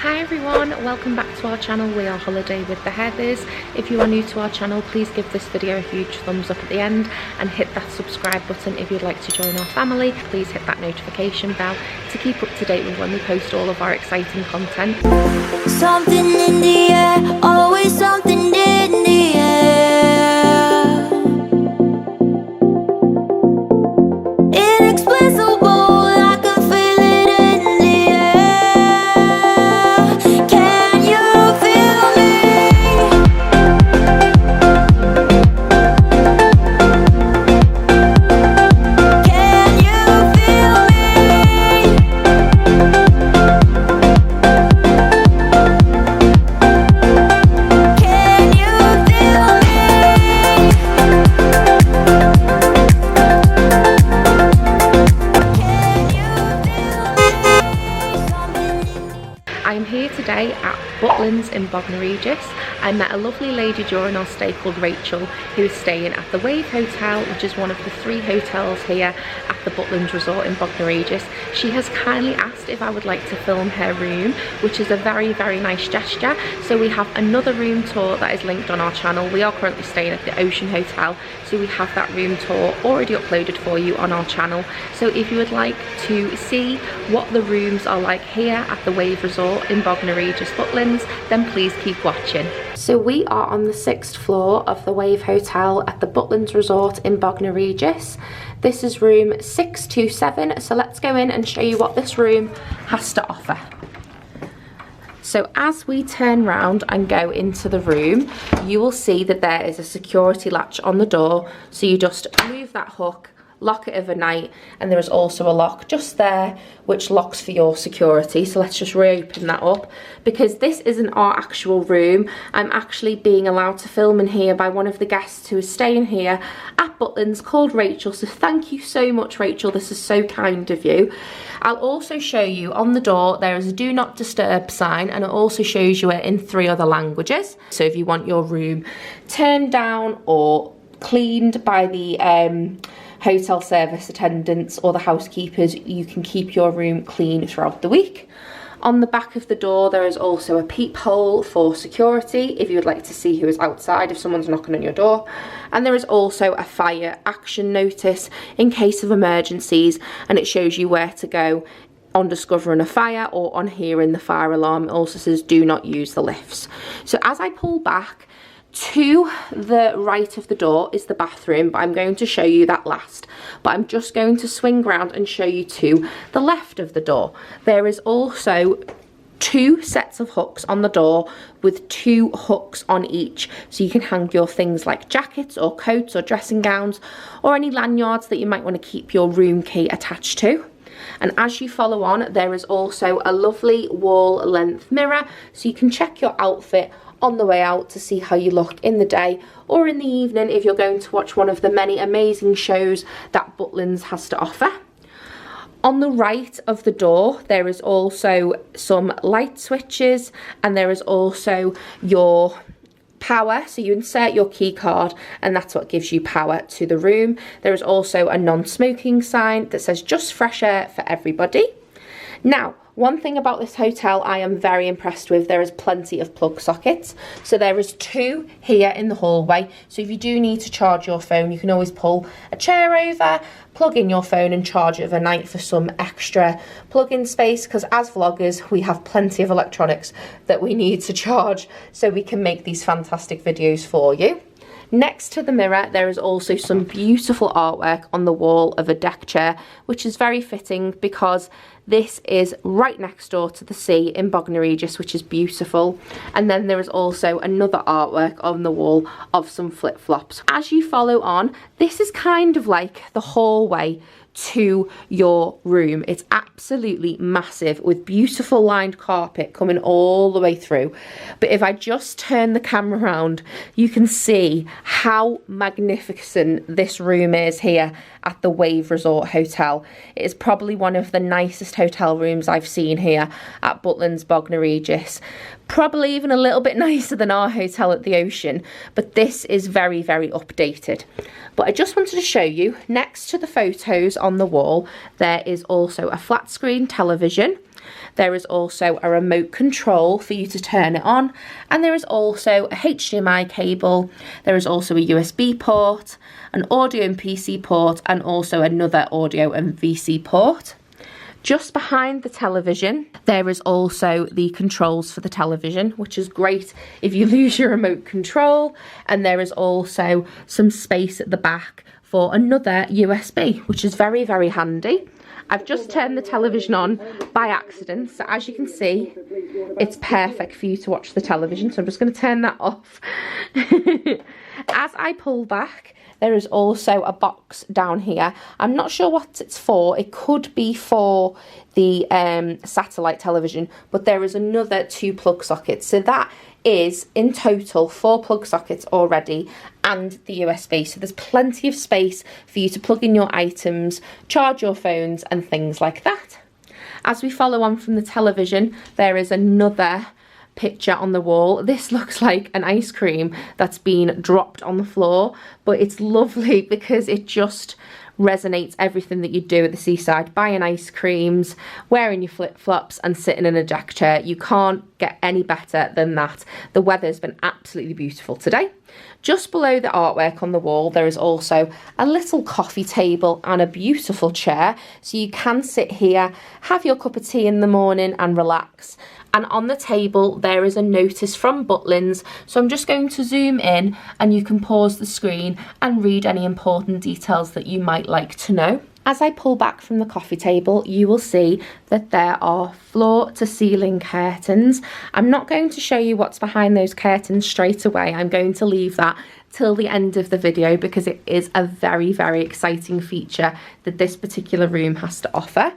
Hi everyone, welcome back to our channel. We are Holiday with the Heathers. If you are new to our channel, please give this video a huge thumbs up at the end and hit that subscribe button. If you'd like to join our family, please hit that notification bell to keep up to date with when we post all of our exciting content. Something in the air, always something in the air. Inexplicable, I can feel it in the air. Can you feel me? Can you feel me? Can you feel me? I am here today at BUTLINS in Bognor Regis. I met a lovely lady during our stay called Rachel, who is staying at the Wave Hotel, which is one of the 3 hotels here at the BUTLINS Resort in Bognor Regis. She has kindly asked if I would like to film her room, which is a very nice gesture. So we have another room tour that is linked on our channel. We are currently staying at the Ocean Hotel, so we have that room tour already uploaded for you on our channel. So if you would like to see what the rooms are like here at the Wave Resort in Bognor Regis BUTLINS, then please keep watching. So we are on the 6th floor of the Wave Hotel at the BUTLINS Resort in Bognor Regis. This is room 627, so let's go in and show you what this room has to offer. So as we turn round and go into the room, you will see that there is a security latch on the door. So you just move that hook, lock it overnight, and there is also a lock just there which locks for your security. So let's just reopen that up. Because this isn't our actual room, I'm actually being allowed to film in here by one of the guests who is staying here at BUTLINS called Rachel. So thank you so much, Rachel, this is so kind of you. I'll also show you on the door there is a do not disturb sign, and it also shows you it in 3 other languages. So if you want your room turned down or cleaned by the hotel service attendants or the housekeepers, you can keep your room clean throughout the week. On the back of the door there is also a peephole for security if you would like to see who is outside if someone's knocking on your door, and there is also a fire action notice in case of emergencies, and it shows you where to go on discovering a fire or on hearing the fire alarm. It also says do not use the lifts. So as I pull back, to the right of the door is the bathroom, but I'm going to show you that last. But I'm just going to swing round and show you to the left of the door. There is also 2 sets of hooks on the door with 2 hooks on each, so you can hang your things like jackets or coats or dressing gowns or any lanyards that you might want to keep your room key attached to. And as you follow on, there is also a lovely wall length mirror, so you can check your outfit on the way out to see how you look in the day or in the evening if you're going to watch one of the many amazing shows that BUTLINS has to offer. On the right of the door there is also some light switches, and there is also your power, so you insert your key card and that's what gives you power to the room. There is also a non-smoking sign that says just fresh air for everybody. Now, one thing about this hotel I am very impressed with, there is plenty of plug sockets. So there is 2 here in the hallway. So if you do need to charge your phone, you can always pull a chair over, plug in your phone and charge it overnight for some extra plug-in space, because as vloggers we have plenty of electronics that we need to charge so we can make these fantastic videos for you. Next to the mirror there is also some beautiful artwork on the wall of a deck chair, which is very fitting because this is right next door to the sea in Bognor Regis, which is beautiful. And then there is also another artwork on the wall of some flip-flops. As you follow on, this is kind of like the hallway to your room. It's absolutely massive with beautiful lined carpet coming all the way through. But if I just turn the camera around, you can see how magnificent this room is here at the Wave Resort Hotel. It is probably one of the nicest hotel rooms I've seen here at BUTLINS Bognor Regis. Probably even a little bit nicer than our hotel at the Ocean, but this is very updated. But I just wanted to show you, next to the photos on the wall, there is also a flat screen television. There is also a remote control for you to turn it on, and there is also a HDMI cable. There is also a USB port, an audio and PC port, and also another audio and VC port. Just behind the television, there is also the controls for the television, which is great if you lose your remote control. And there is also some space at the back for another USB, which is very, very handy. I've just turned the television on by accident, so as you can see, it's perfect for you to watch the television. So I'm just going to turn that off. As I pull back, there is also a box down here. I'm not sure what it's for. It could be for the satellite television, but there is another 2 plug sockets. So that is in total 4 plug sockets already and the USB. So there's plenty of space for you to plug in your items, charge your phones and things like that. As we follow on from the television, there is another picture on the wall. This looks like an ice cream that's been dropped on the floor, but it's lovely because it just resonates everything that you do at the seaside. Buying ice creams, wearing your flip-flops and sitting in a deck chair. You can't get any better than that. The weather's been absolutely beautiful today. Just below the artwork on the wall, there is also a little coffee table and a beautiful chair. So you can sit here, have your cup of tea in the morning and relax. And on the table, there is a notice from Butlins. So I'm just going to zoom in and you can pause the screen and read any important details that you might like to know. As I pull back from the coffee table, you will see that there are floor to ceiling curtains. I'm not going to show you what's behind those curtains straight away. I'm going to leave that till the end of the video because it is a very, very exciting feature that this particular room has to offer.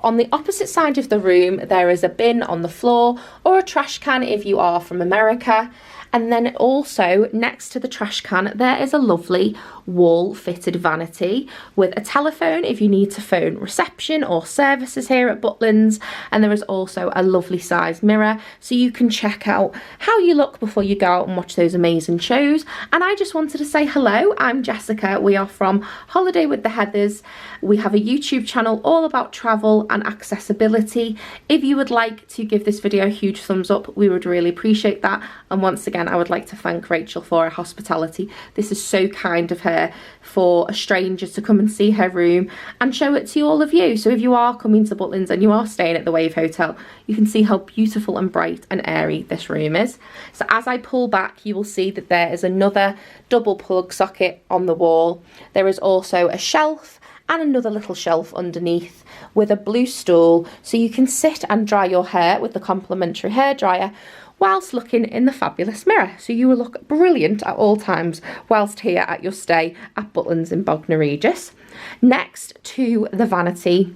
On the opposite side of the room, there is a bin on the floor or a trash can if you are from America. And then also next to the trash can, there is a lovely wall fitted vanity with a telephone if you need to phone reception or services here at Butlins. And there is also a lovely sized mirror so you can check out how you look before you go out and watch those amazing shows. And I just wanted to say hello, I'm Jessica. We are from Holiday with the Heathers. We have a YouTube channel all about travel and accessibility. If you would like to give this video a huge thumbs up, we would really appreciate that. And once again, I would like to thank Rachel for her hospitality. This is so kind of her for a stranger to come and see her room and show it to all of you. So if you are coming to Butlins and you are staying at the Wave Hotel, you can see how beautiful and bright and airy this room is. So as I pull back, you will see that there is another double plug socket on the wall. There is also a shelf and another little shelf underneath with a blue stool so you can sit and dry your hair with the complimentary hairdryer whilst looking in the fabulous mirror. So you will look brilliant at all times whilst here at your stay at Butlins in Bognor Regis. Next to the vanity,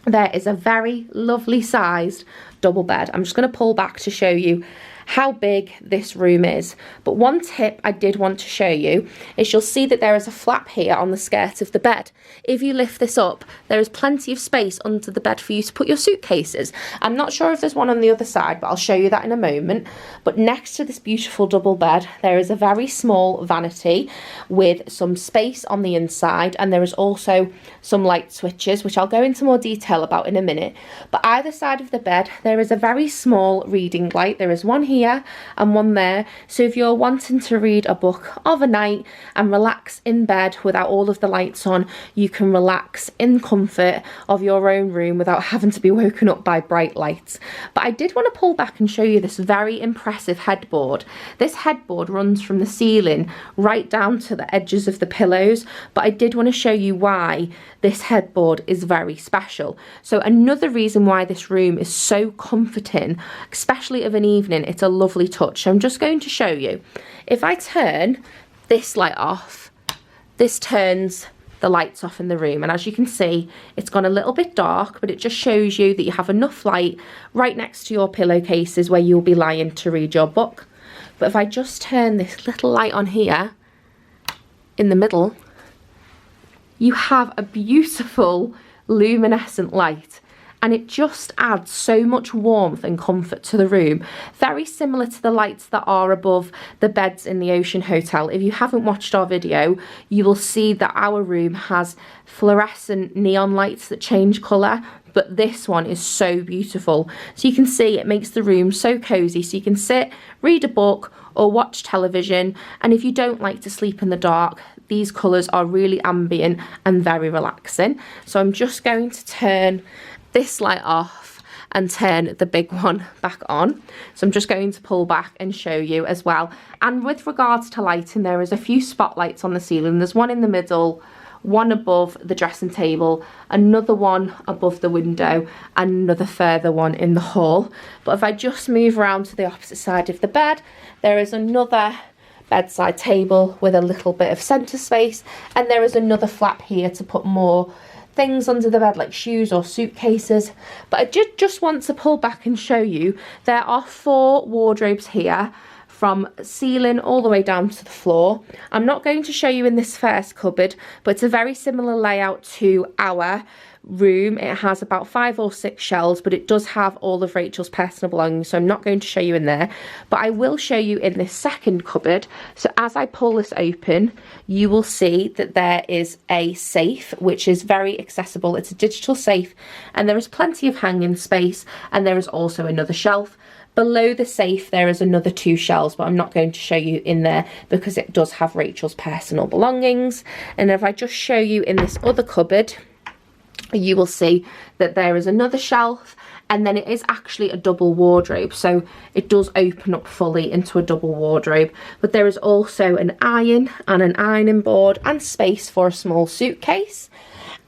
there is a very lovely sized double bed. I'm just going to pull back to show you how big this room is. But one tip I did want to show you is you'll see that there is a flap here on the skirt of the bed. If you lift this up, there is plenty of space under the bed for you to put your suitcases. I'm not sure if there's one on the other side, but I'll show you that in a moment. But next to this beautiful double bed, there is a very small vanity with some space on the inside, and there is also some light switches, which I'll go into more detail about in a minute. But either side of the bed, there is a very small reading light. There is one here and one there. So if you're wanting to read a book of a night and relax in bed without all of the lights on, you can relax in comfort of your own room without having to be woken up by bright lights. But I did want to pull back and show you this very impressive headboard. This headboard runs from the ceiling right down to the edges of the pillows, but I did want to show you why this headboard is very special. So another reason why this room is so comforting, especially of an evening, it's a lovely touch. So I'm just going to show you. If I turn this light off, this turns the lights off in the room, and as you can see, it's gone a little bit dark, but it just shows you that you have enough light right next to your pillowcases where you'll be lying to read your book. But if I just turn this little light on here in the middle, you have a beautiful luminescent light, and it just adds so much warmth and comfort to the room. Very similar to the lights that are above the beds in the Ocean Hotel. If you haven't watched our video, you will see that our room has fluorescent neon lights that change colour, but this one is so beautiful. So you can see it makes the room so cozy, so you can sit, read a book or watch television, and if you don't like to sleep in the dark, these colours are really ambient and very relaxing. So I'm just going to turn this light off and turn the big one back on. So I'm just going to pull back and show you as well. And with regards to lighting, there is a few spotlights on the ceiling. There's one in the middle, one above the dressing table, another one above the window, and another further one in the hall. But if I just move around to the opposite side of the bed, there is another bedside table with a little bit of centre space, and there is another flap here to put more things under the bed like shoes or suitcases. But I just want to pull back and show you there are 4 wardrobes here from ceiling all the way down to the floor. I'm not going to show you in this first cupboard, but it's a very similar layout to our room. It has about 5 or 6 shelves, but it does have all of Rachel's personal belongings, so I'm not going to show you in there, but I will show you in this second cupboard. So as I pull this open, you will see that there is a safe which is very accessible. It's a digital safe, and there is plenty of hanging space, and there is also another shelf. Below the safe there is another 2 shelves, but I'm not going to show you in there because it does have Rachel's personal belongings. And if I just show you in this other cupboard, you will see that there is another shelf, and then it is actually a double wardrobe, so it does open up fully into a double wardrobe. But there is also an iron and an ironing board and space for a small suitcase.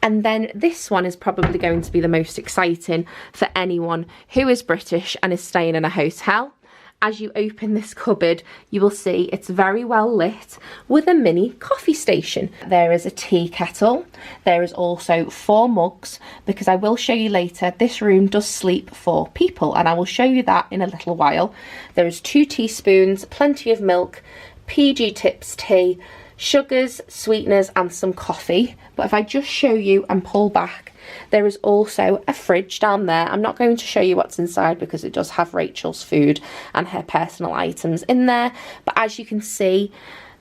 And then this one is probably going to be the most exciting for anyone who is British and is staying in a hotel. As you open this cupboard, you will see it's very well lit with a mini coffee station. There is a tea kettle. There is also 4 mugs, because I will show you later, this room does sleep 4 people, and I will show you that in a little while. There is 2 teaspoons, plenty of milk, PG Tips tea, sugars, sweeteners and some coffee. But if I just show you and pull back, there is also a fridge down there. I'm not going to show you what's inside because it does have Rachel's food and her personal items in there. But as you can see,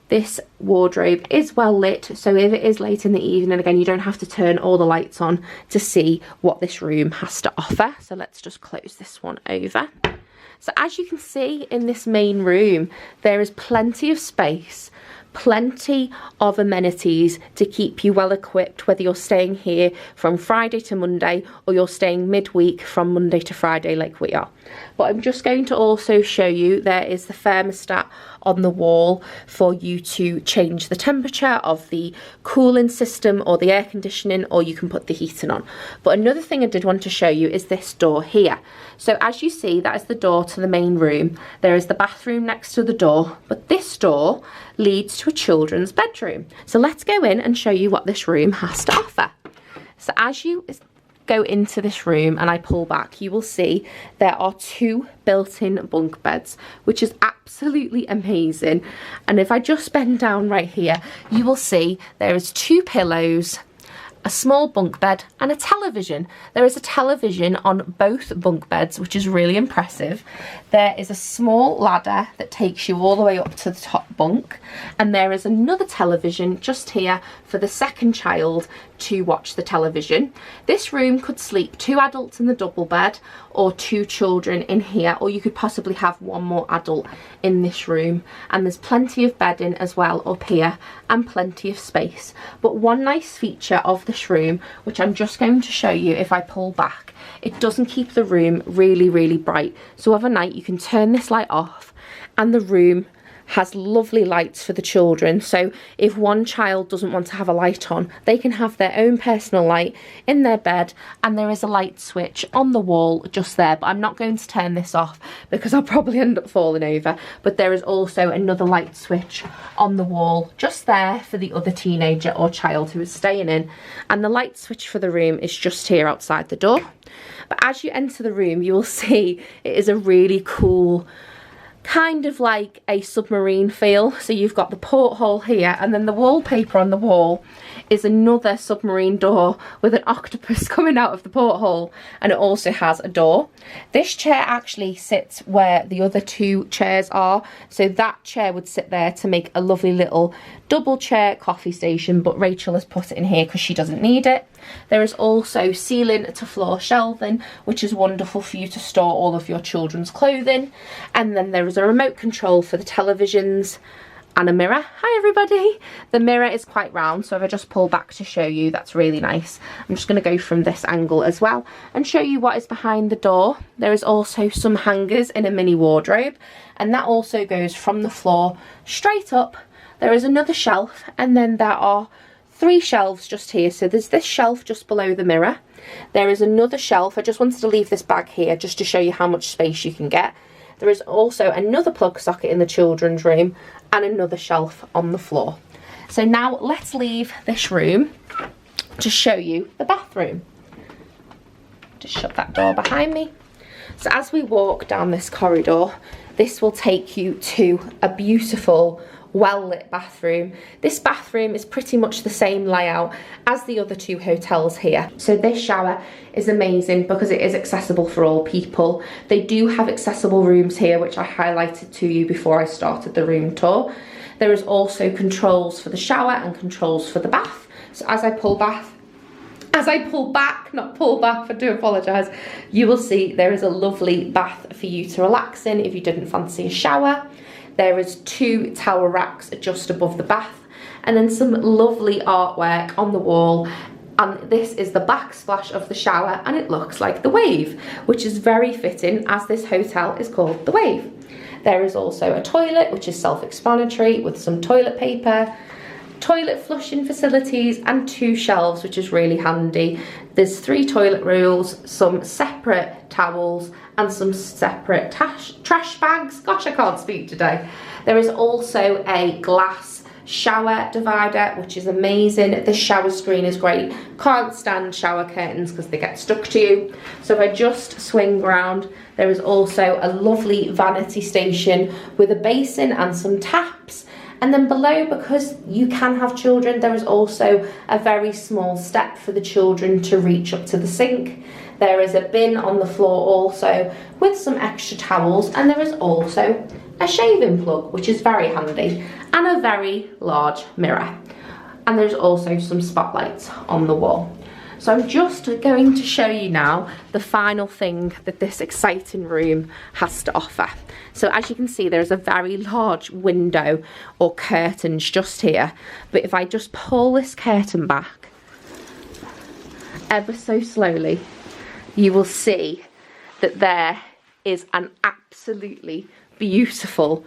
this wardrobe is well lit, so if it is late in the evening, again, you don't have to turn all the lights on to see what this room has to offer. So let's just close this one over. So as you can see in this main room, there is plenty of space, plenty of amenities to keep you well equipped, whether you're staying here from Friday to Monday or you're staying midweek from Monday to Friday like we are. But I'm just going to also show you there is the thermostat on the wall for you to change the temperature of the cooling system or the air conditioning, or you can put the heating on. But another thing I did want to show you is this door here. So as you see, that is the door to the main room. There is the bathroom next to the door, but this door leads to a children's bedroom. So let's go in and show you what this room has to offer. So as you go into this room and I pull back, you will see there are 2 built-in bunk beds, which is absolutely amazing. And if I just bend down right here, you will see there is 2 pillows, a small bunk bed and a television. There is a television on both bunk beds, which is really impressive. There is a small ladder that takes you all the way up to the top bunk, and there is another television just here for the second child to watch the television. This room could sleep 2 adults in the double bed or 2 children in here, or you could possibly have 1 more adult in this room. And there's plenty of bedding as well up here and plenty of space. But one nice feature of this room, which I'm just going to show you if I pull back, it doesn't keep the room really bright. So overnight you can turn this light off and the room has lovely lights for the children. So if one child doesn't want to have a light on, they can have their own personal light in their bed, and there is a light switch on the wall just there. But I'm not going to turn this off because I'll probably end up falling over. But there is also another light switch on the wall just there for the other teenager or child who is staying in. And the light switch for the room is just here outside the door. But as you enter the room, you will see it is a really cool, kind of like a submarine feel. So you've got the porthole here, and then the wallpaper on the wall is another submarine door with an octopus coming out of the porthole, and it also has a door. This chair actually sits where the other two chairs are, so that chair would sit there to make a lovely little double chair coffee station, but Rachel has put it in here because she doesn't need it. There is also ceiling to floor shelving, which is wonderful for you to store all of your children's clothing. And then there is a remote control for the televisions and a mirror. Hi everybody! The mirror is quite round, so if I just pull back to show you, that's really nice. I'm just going to go from this angle as well and show you what is behind the door. There is also some hangers in a mini wardrobe, and that also goes from the floor straight up. There is another shelf, and then there are 3 shelves just here. So there's this shelf just below the mirror. There is another shelf. I just wanted to leave this bag here just to show you how much space you can get. There is also another plug socket in the children's room and another shelf on the floor. So now let's leave this room to show you the bathroom. Just shut that door behind me. So as we walk down this corridor, this will take you to a beautiful well-lit bathroom. This bathroom is pretty much the same layout as the other 2 hotels here. So this shower is amazing because it is accessible for all people. They do have accessible rooms here, which I highlighted to you before I started the room tour. There is also controls for the shower and controls for the bath. So as I pull back, not pull back, I do apologise, you will see there is a lovely bath for you to relax in if you didn't fancy a shower. There is 2 towel racks just above the bath, and then some lovely artwork on the wall. And this is the backsplash of the shower, and it looks like the Wave, which is very fitting as this hotel is called the Wave. There is also a toilet, which is self-explanatory, with some toilet paper, toilet flushing facilities, and 2 shelves, which is really handy. There's 3 toilet rolls, some separate towels, and some separate trash bags. Gosh, I can't speak today. There is also a glass shower divider, which is amazing. This shower screen is great. Can't stand shower curtains because they get stuck to you. So if I just swing around, there is also a lovely vanity station with a basin and some taps. And then below, because you can have children, there is also a very small step for the children to reach up to the sink. There is a bin on the floor also with some extra towels, and there is also a shaving plug, which is very handy, and a very large mirror. And there's also some spotlights on the wall. So I'm just going to show you now the final thing that this exciting room has to offer. So as you can see, there's a very large window or curtains just here. But if I just pull this curtain back ever so slowly, you will see that there is an absolutely beautiful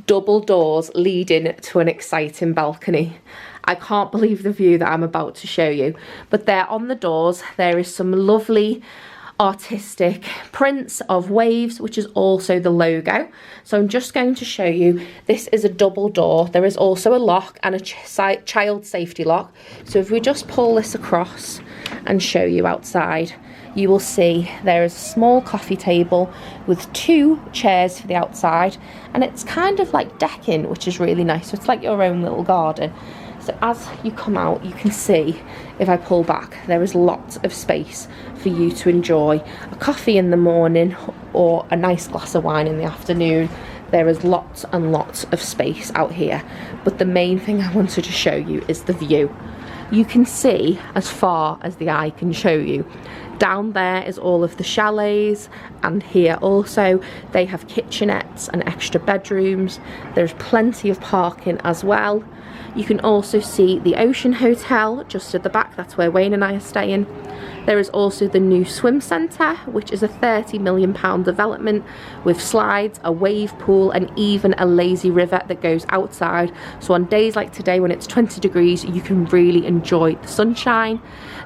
double doors leading to an exciting balcony. I can't believe the view that I'm about to show you, but there on the doors there is some lovely artistic prints of waves, which is also the logo. So I'm just going to show you, this is a double door. There is also a lock and a child safety lock. So if we just pull this across and show you outside, you will see there is a small coffee table with 2 chairs for the outside, and it's kind of like decking, which is really nice. So it's like your own little garden. So as you come out, you can see, if I pull back, there is lots of space for you to enjoy a coffee in the morning or a nice glass of wine in the afternoon. There is lots and lots of space out here. But the main thing I wanted to show you is the view. You can see as far as the eye can show you. Down there is all of the chalets, and here also they have kitchenettes and extra bedrooms. There's plenty of parking as well. You can also see the Ocean Hotel just at the back. That's where Wayne and I are staying. There is also the new swim centre, which is a £30 million development with slides, a wave pool, and even a lazy river that goes outside. So on days like today when it's 20 degrees, you can really enjoy the sunshine.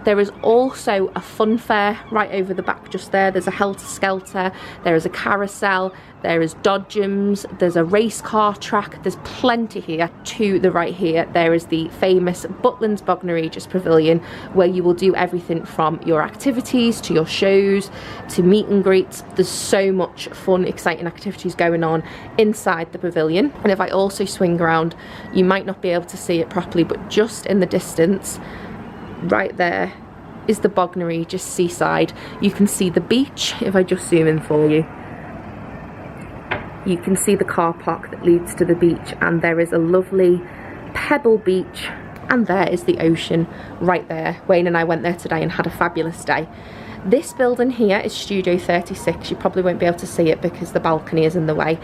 There is also a fun fair right over the back just there. There's a helter-skelter, there is a carousel, there is dodgems, there's a race car track, there's plenty here. To the right here, there is the famous BUTLINS Bognor Regis Pavilion, where you will do everything from your your activities, to your shows, to meet and greets. There's so much fun, exciting activities going on inside the pavilion. And if I also swing around, you might not be able to see it properly, but just in the distance, right there, is the Bognor Regis seaside. You can see the beach. If I just zoom in for you, you can see the car park that leads to the beach, and there is a lovely pebble beach, and there is the ocean right there. Wayne and I went there today and had a fabulous day. This building here is Studio 36. You probably won't be able to see it because the balcony is in the way.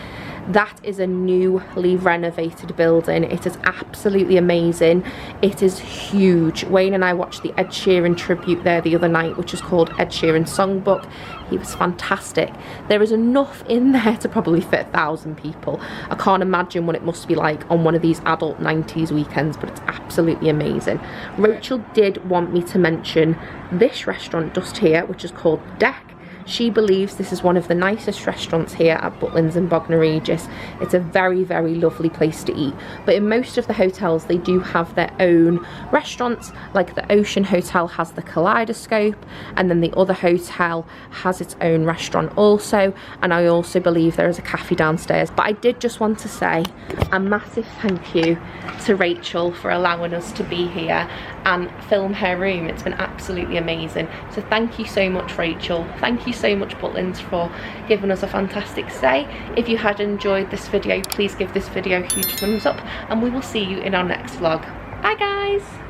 That is a newly renovated building. It is absolutely amazing. It is huge. Wayne and I watched the Ed Sheeran tribute there the other night, which is called Ed Sheeran Songbook. He was fantastic. There is enough in there to probably fit 1,000 people. I can't imagine what it must be like on one of these adult 90s weekends, but it's absolutely amazing. Rachel did want me to mention this restaurant just here, which is called Deck. She believes this is one of the nicest restaurants here at Butlins in Bognor Regis. It's a very, very lovely place to eat. But in most of the hotels, they do have their own restaurants. Like the Ocean Hotel has the Kaleidoscope, and then the other hotel has its own restaurant also. And I also believe there is a cafe downstairs. But I did just want to say a massive thank you to Rachel for allowing us to be here and film her room. It's been absolutely amazing. So thank you so much, Rachel. Thank you so much, Butlins, for giving us a fantastic stay. If you had enjoyed this video, please give this video a huge thumbs up, and we will see you in our next vlog. Bye guys.